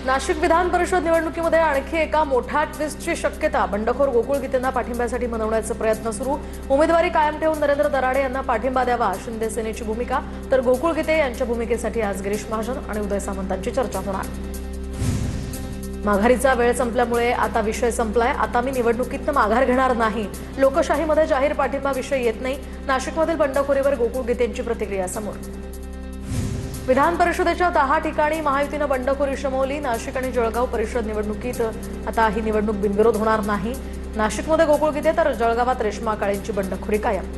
नाशिक विधान परिषद निवडणुकीमध्ये आणखी एका मोठ्या ट्विस्टची शक्यता। बंडखोर गोकुळ गीतेंना पाठिंब्यासाठी मनवण्याचे प्रयत्न सुरू। उमेदवारी कायम ठेवून नरेंद्र दराडे यांना पाठिंबा द्यावा शिंदे सेनेची भूमिका, तर गोकुळ गीते यांच्या भूमिकेसाठी आज गिरीश महाजन आणि उदय सामंतांची चर्चा होणार। माघारीचा वेळ संपल्यामुळे आता विषय संपलाय। आता मी निवडणुकीत माघार घेणार नाही। लोकशाहीमध्ये जाहीर पाठिंबा विषय येत नाही। नाशिकमधील बंडखोरीवर गोकुळ गीतेंची प्रतिक्रिया समोर। विधान परिषदेच्या 10 ठिकाणी महायुतीने बंडखोरी शमवली। नाशिक आणि जळगाव परिषद निवडणुकीत आता ही निवडणूक बिनविरोध होणार नाही। नाशिकमध्ये गोकुळ गीते तर जळगावात रेश्मा काळेंची बंडखोरी कायम।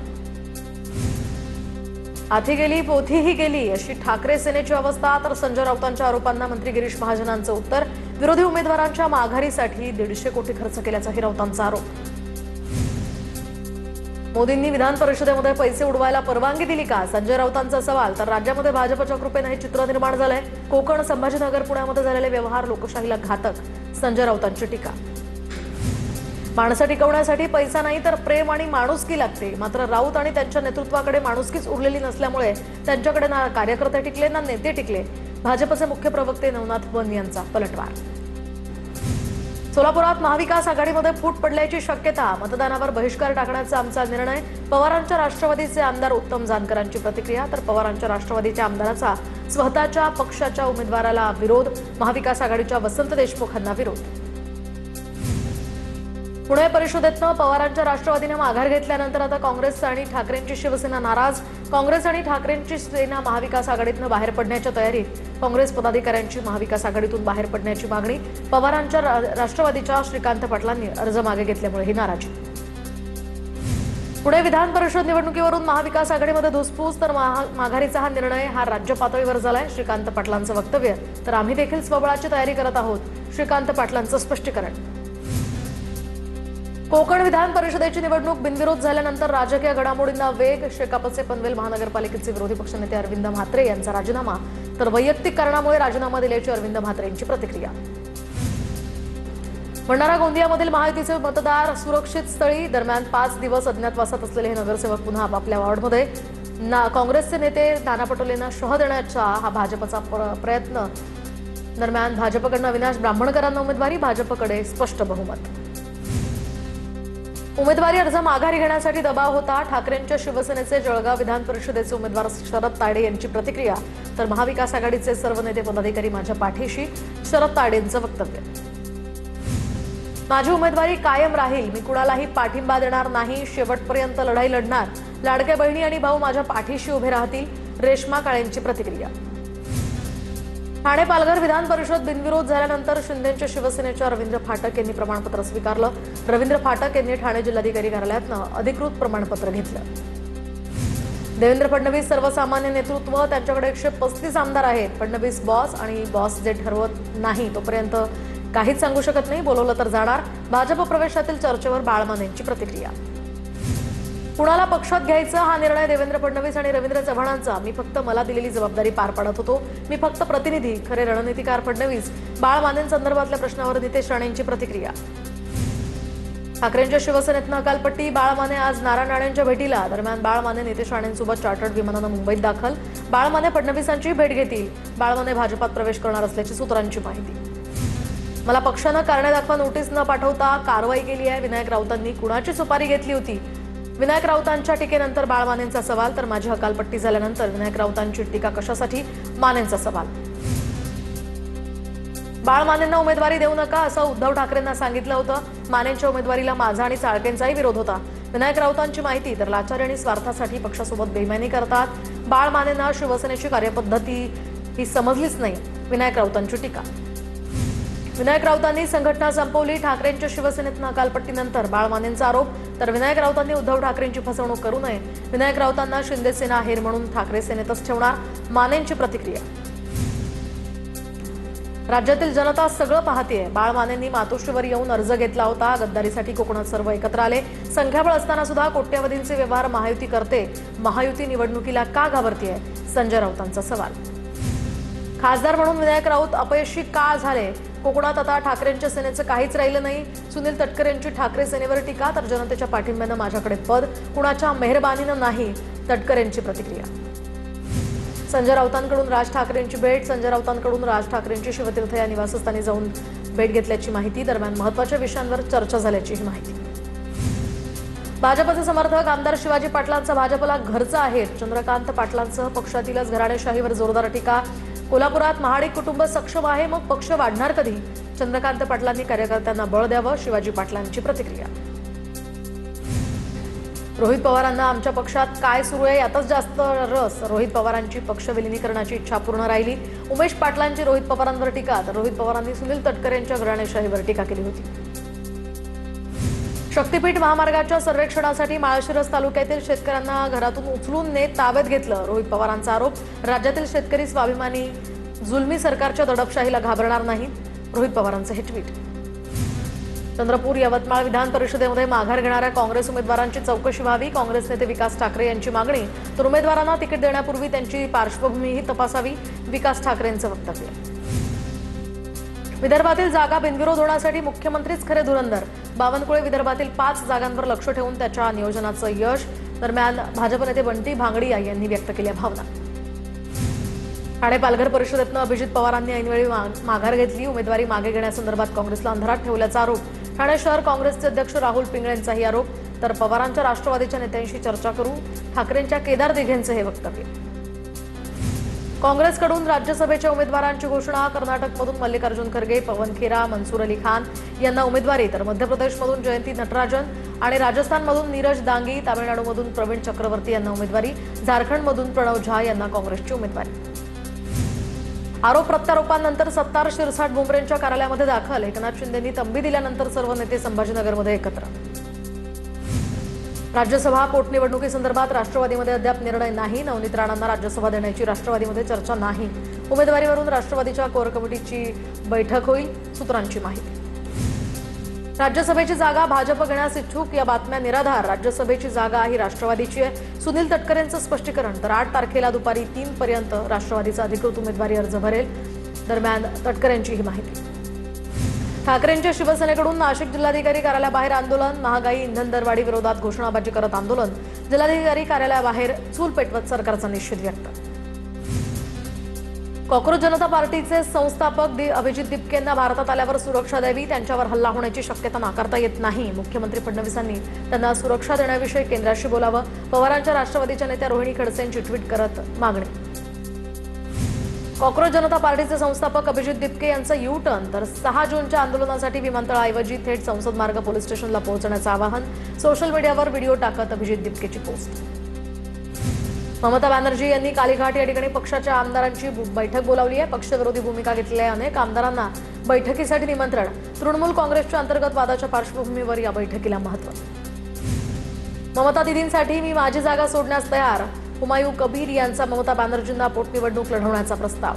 हाती गेली पोथीही गेली अशी ठाकरे सेनेची अवस्था, तर संजय राऊतांच्या आरोपांना मंत्री गिरीश महाजनांचं उत्तर। विरोधी उमेदवारांच्या माघारीसाठी 150 कोटी खर्च केल्याचाही राऊतांचा आरोप। मोदींनी विधान परिषदेमध्ये पैसे उडवायला परवानगी दिली का? संजय राऊतांचा सवाल। तर राज्यामध्ये भाजपच्या कृपेने हे चित्र निर्माण झालंय। कोकण, संभाजीनगर, पुण्यामध्ये झालेले व्यवहार लोकशाहीला घातक, संजय राऊतांची टीका। माणसं टिकवण्यासाठी पैसा नाही तर प्रेम आणि माणुसकी लागते। मात्र राऊत आणि त्यांच्या नेतृत्वाकडे माणुसकीच उरलेली नसल्यामुळे त्यांच्याकडे ना कार्यकर्ते टिकले ना नेते टिकले। भाजपचे मुख्य प्रवक्ते नवनाथ वन यांचा पलटवार। सोलापुरात महाविकास आघाडीमध्ये फूट पडल्याची शक्यता। मतदानावर बहिष्कार टाकण्याचा आमचा निर्णय। पवारांच्या राष्ट्रवादीचे आमदार उत्तम जानकरांची प्रतिक्रिया। तर पवारांच्या राष्ट्रवादीच्या आमदाराचा स्वतःच्या पक्षाच्या उमेदवाराला विरोध। महाविकास आघाडीच्या वसंत देशमुखांना विरोध। पुणे परिषदेतनं पवारांच्या राष्ट्रवादीने माघार घेतल्यानंतर आता काँग्रेस आणि ठाकरेंची शिवसेना नाराज। काँग्रेस आणि ठाकरेंची सेना महाविकास आघाडीतून बाहेर पडण्याच्या तयारीत। काँग्रेस पदाधिकाऱ्यांची महाविकास आघाडीतून बाहेर पडण्याची मागणी। पवारांच्या राष्ट्रवादीच्या श्रीकांत पाटलांनी अर्ज मागे घेतल्यामुळे ही नाराजी। पुणे विधान परिषद निवडणुकीवरून महाविकास आघाडीमध्ये धुसफूस, तर माघारीचा हा निर्णय हा राज्य पातळीवर झालाय। श्रीकांत पाटलांचं वक्तव्य। तर आम्ही देखील स्वबळाची तयारी करत आहोत, श्रीकांत पाटलांचं स्पष्टीकरण। कोकण विधान परिषदेची निवडणूक बिनविरोध झाल्यानंतर राजकीय घडामोडींना वेग। शेकापचे पनवेल महानगरपालिकेचे विरोधी पक्षनेते अरविंद म्हात्रे यांचा राजीनामा, तर वैयक्तिक कारणामुळे राजीनामा दिल्याची अरविंद म्हात्रे यांची प्रतिक्रिया। भंडारा गोंदियामधील महायुतीचे मतदार सुरक्षित स्थळी। दरम्यान 5 दिवस अज्ञातवासात असलेले हे नगरसेवक पुन्हा आपापल्या वॉर्डमध्ये। काँग्रेसचे नेते नाना पटोलेंना शह देण्याचा हा भाजपचा प्रयत्न। दरम्यान भाजपकडून अविनाश ब्राह्मणकरांना उमेदवारी, भाजपकडे स्पष्ट बहुमत। उमेदवारी अर्ज माघारी घेण्यासाठी दबाव होता। ठाकरेंच्या शिवसेनेचे जळगाव विधान परिषदेचे उमेदवार शरद तायडे यांची प्रतिक्रिया। तर महाविकास आघाडीचे सर्व नेते पदाधिकारी माझ्या पाठीशी, शरद तायडेंचं वक्तव्य। माझी उमेदवारी कायम राहील, मी कुणालाही पाठिंबा देणार नाही, शेवटपर्यंत लढाई लढणार। लाडक्या बहिणी आणि भाऊ माझ्या पाठीशी उभे राहतील, रेश्मा काळेंची प्रतिक्रिया। ठाणे पालघर विधान परिषद बिनविरोध झाल्यानंतर शिंदेच्या शिवसेनेच्या रवींद्र फाटक यांनी प्रमाणपत्र स्वीकारलं। रवींद्र फाटक यांनी ठाणे जिल्हाधिकारी कार्यालयातनं अधिकृत प्रमाणपत्र घेतलं। देवेंद्र फडणवीस सर्वसामान्य नेतृत्व, त्यांच्याकडे 135 आमदार आहेत। फडणवीस बॉस आणि बॉस जे ठरवत नाही तोपर्यंत काहीच सांगू शकत नाही, बोलवलं तर जाणार। भाजप प्रवेशातील चर्चेवर बाळमानेंची प्रतिक्रिया। कुणाला पक्षात घ्यायचं हा निर्णय देवेंद्र फडणवीस आणि रवींद्र चव्हाणांचा। मी फक्त मला दिलेली जबाबदारी पार पाडत होतो, मी फक्त प्रतिनिधी, खरे रणनीतिकार फडणवीस। बाळमानेंसंदर्भातल्या प्रश्नावर नितेश राणेंची प्रतिक्रिया। ठाकरेंच्या शिवसेनेतनं हकालपट्टी, बाळमाने आज नारायण राणेंच्या भेटीला। दरम्यान बाळमाने नितेश राणेंसोबत चार्टर्ड विमानानं मुंबईत दाखल। बाळमाने फडणवीसांची भेट घेतील। बाळमाने भाजपात प्रवेश करणार असल्याची सूत्रांची माहिती। मला पक्षानं कारणे दाखवा नोटीस न पाठवता कारवाई केली आहे। विनायक राऊतांनी कुणाची सुपारी घेतली होती? विनायक राऊतांच्या टीकेनंतर बाळमानेंचा सवाल। तर माझी हकालपट्टी झाल्यानंतर विनायक राऊतांची टीका कशासाठी? मानेंचा सवाल। बाळमानेंना उमेदवारी देऊ नका असं उद्धव ठाकरेंना सांगितलं होतं। मानेंच्या उमेदवारीला माझा आणि चाळकेंचाही विरोध होता। विनायक राऊतांची माहिती। तर लाचारी आणि स्वार्थासाठी पक्षासोबत बेईमानी करतात। बाळमानेंना शिवसेनेची कार्यपद्धती ही समजलीच नाही, विनायक राऊतांची टीका। विनायक राऊतांनी संघटना संपवली। ठाकरेंच्या शिवसेनेतनं हकालपट्टीनंतर बाळमानेंचा आरोप। तर विनायक राऊतांनी उद्धव ठाकरेंची फसवणूक करू नये, विनायक राऊतांना शिंदे सेना आहेर म्हणून ठाकरे सेनेतच ठेवणार, मानेंची प्रतिक्रिया। राज्यातील जनता सगळं पाहतेय। बाळमानेंनी मातोश्रीवर येऊन अर्ज घेतला होता। गद्दारीसाठी कोकणात सर्व एकत्र आले। संख्याबळ असताना सुद्धा कोट्यवधींचे व्यवहार महायुती करते, महायुती निवडणुकीला का घाबरतेय? संजय राऊतांचा सवाल। खासदार म्हणून विनायक राऊत अपयशी का झाले? कोकणात आता ठाकरेंच्या सेनेचं काहीच राहिलं नाही। सुनील तटकरे यांची ठाकरे सेनेवर टीका। तर जनतेच्या पाठिंब्यानं माझ्याकडे पद, कुणाच्या मेहरबानीनं नाही, तटकरे यांची प्रतिक्रिया। संजय राऊतांकडून राज ठाकरेंची भेट. संजय राऊतांकडून राज ठाकरेंची शिवतीर्थ या निवासस्थानी जाऊन भेट घेतल्याची माहिती. दरम्यान महत्त्वाच्या विषयांवर चर्चा झाल्याची ही माहिती. भाजपचे समर्थक आमदार शिवाजी पाटलांचा भाजपला घरचा आहे. चंद्रकांत पाटलांसह पक्षातीलच घराणेशाहीवर जोरदार टीका. कोल्हापुरात महाडिक कुटुंब सक्षम आहे, मग पक्ष वाढणार कधी? चंद्रकांत पाटलांनी कार्यकर्त्यांना बळ द्यावं, शिवाजी पाटलांची प्रतिक्रिया. रोहित पवारांना आमच्या पक्षात काय सुरू आहे यातच जास्त रस. रोहित पवारांची पक्ष विलिनीकरणाची इच्छा पूर्ण राहिली. उमेश पाटलांची रोहित पवारांवर टीका. तर रोहित पवारांनी सुनील तटकरे यांच्या घराणेशाहीवर टीका केली होती. शक्तीपीठ महामार्गाच्या सर्वेक्षणासाठी माळशिरस तालुक्यातील शेतकऱ्यांना घरातून उचलून नेत ताब्यात घेतलं. रोहित पवारांचा आरोप. राज्यातील शेतकरी स्वाभिमानी जुलमी सरकारच्या दडपशाहीला घाबरणार नाही. रोहित पवारांचं हे ट्विट. चंद्रपूर यवतमाळ विधान परिषदेमध्ये माघार घेणाऱ्या काँग्रेस उमेदवारांची चौकशी व्हावी. काँग्रेस नेते विकास ठाकरे यांची मागणी. तर उमेदवारांना तिकीट देण्यापूर्वी त्यांची पार्श्वभूमीही तपासावी. विकास ठाकरेंचं वक्तव्य. विदर्भातील जागा बिनविरोध होण्यासाठी मुख्यमंत्रीच खरे धुरंधर. बावनकुळे विदर्भातील 5 जागांवर लक्ष ठेवून त्याच्या नियोजनाचं यश. दरम्यान भाजप नेते बंटी भांगडिया यांनी व्यक्त केल्या भावना. ठाणे पालघर परिषदेतनं अभिजित पवारांनी ऐनवेळी माघार घेतली. उमेदवारी मागे घेण्यासंदर्भात काँग्रेसला अंधारात ठेवल्याचा आरोप. ठाणे शहर काँग्रेसचे अध्यक्ष राहुल पिंगळेंचाही आरोप. तर पवारांच्या राष्ट्रवादीच्या नेत्यांशी चर्चा करू. ठाकरेंच्या केदार दिघेंचं हे वक्तव्य. काँग्रेसकडून राज्यसभेच्या उमेदवारांची घोषणा. कर्नाटकमधून मल्लिकार्जुन खरगे, पवन खेरा, मनसूर अली खान यांना उमेदवारी. तर मध्य प्रदेशमधून जयंती नटराजन आणि राजस्थानमधून नीरज दांगी, तामिळनाडूमधून प्रवीण चक्रवर्ती यांना उमेदवारी. झारखंडमधून प्रणव झा यांना काँग्रेसची उमेदवारी. आरोप प्रत्यारोपांनंतर सत्तार शिरसाट भुमरेंच्या कार्यालयामध्ये दाखल. एकनाथ शिंदेंनी तंबी दिल्यानंतर सर्व नेते संभाजीनगरमध्ये एकत्र. राज्यसभा पोटनिवडणुकीसंदर्भात राष्ट्रवादीमध्ये अद्याप निर्णय नाही. नवनीत राणांना राज्यसभा देण्याची राष्ट्रवादीमध्ये चर्चा नाही. उमेदवारीवरून राष्ट्रवादीच्या कोर कमिटीची बैठक होईल, सूत्रांची माहिती. राज्यसभेची जागा भाजप घेण्यास इच्छुक. या बातम्या निराधार. राज्यसभेची जागा ही राष्ट्रवादीची आहे. सुनील तटकरेंचं स्पष्टीकरण. तर 8 तारखेला दुपारी 3 पर्यंत राष्ट्रवादीचा अधिकृत उमेदवारी अर्ज भरेल. दरम्यान तटकरेंची ही माहिती. ठाकरेंच्या शिवसेनेकडून नाशिक जिल्हाधिकारी कार्यालयाबाहेर आंदोलन. महागाई, इंधन दरवाढी विरोधात घोषणाबाजी करत आंदोलन. जिल्हाधिकारी कार्यालयाबाहेर चूल पेटवत सरकारचा निषेध व्यक्त. कॉक्रोच जनता पार्टीचे संस्थापक अभिजित दिपकेंना भारतात आल्यावर सुरक्षा द्यावी. त्यांच्यावर हल्ला होण्याची शक्यता नाकारता येत नाही. मुख्यमंत्री फडणवीसांनी त्यांना सुरक्षा देण्याविषयी केंद्राशी बोलावं. पवारांच्या राष्ट्रवादीच्या नेत्या रोहिणी खडसेंची ट्विट करत मागणी. कॉक्रोच जनता पार्टीचे संस्थापक अभिजित दिपके यांचं यू टर्न. तर 6 जूनच्या आंदोलनासाठी विमानतळाऐवजी थेट संसद मार्ग पोलीस स्टेशनला पोहोचण्याचं आवाहन. सोशल मीडियावर व्हिडिओ टाकत अभिजित दिपकेची पोस्ट. ममता बॅनर्जी यांनी कालीघाट या ठिकाणी पक्षाच्या आमदारांची बैठक बोलावली आहे. पक्षविरोधी भूमिका घेतलेल्या अनेक आमदारांना बैठकीसाठी निमंत्रण. तृणमूल काँग्रेसच्या अंतर्गत वादाच्या पार्श्वभूमीवर या बैठकीला महत्त्व. ममता दिदींसाठी मी माझी जागा सोडण्यास तयार. हुमायूं कबीर यांचा ममता बॅनर्जींना पोटनिवडणूक लढवण्याचा प्रस्ताव.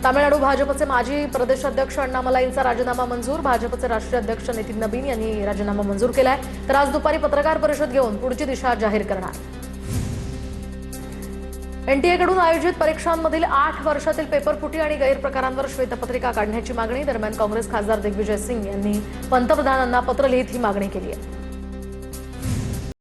तामिळनाडू भाजपचे माजी प्रदेशाध्यक्ष अण्णामलाईंचा राजीनामा मंजूर. भाजपचे राष्ट्रीय अध्यक्ष नितीन नबीन यांनी राजीनामा मंजूर केलाय. तर आज दुपारी पत्रकार परिषद घेऊन पुढची दिशा जाहीर करणार. एनटीएकडून आयोजित परीक्षांमधील 8 वर्षातील पेपरफुटी आणि गैरप्रकारांवर श्वेतपत्रिका काढण्याची मागणी. दरम्यान काँग्रेस खासदार दिग्विजय सिंग यांनी पंतप्रधानांना पत्र लिहित ही मागणी केली आहे.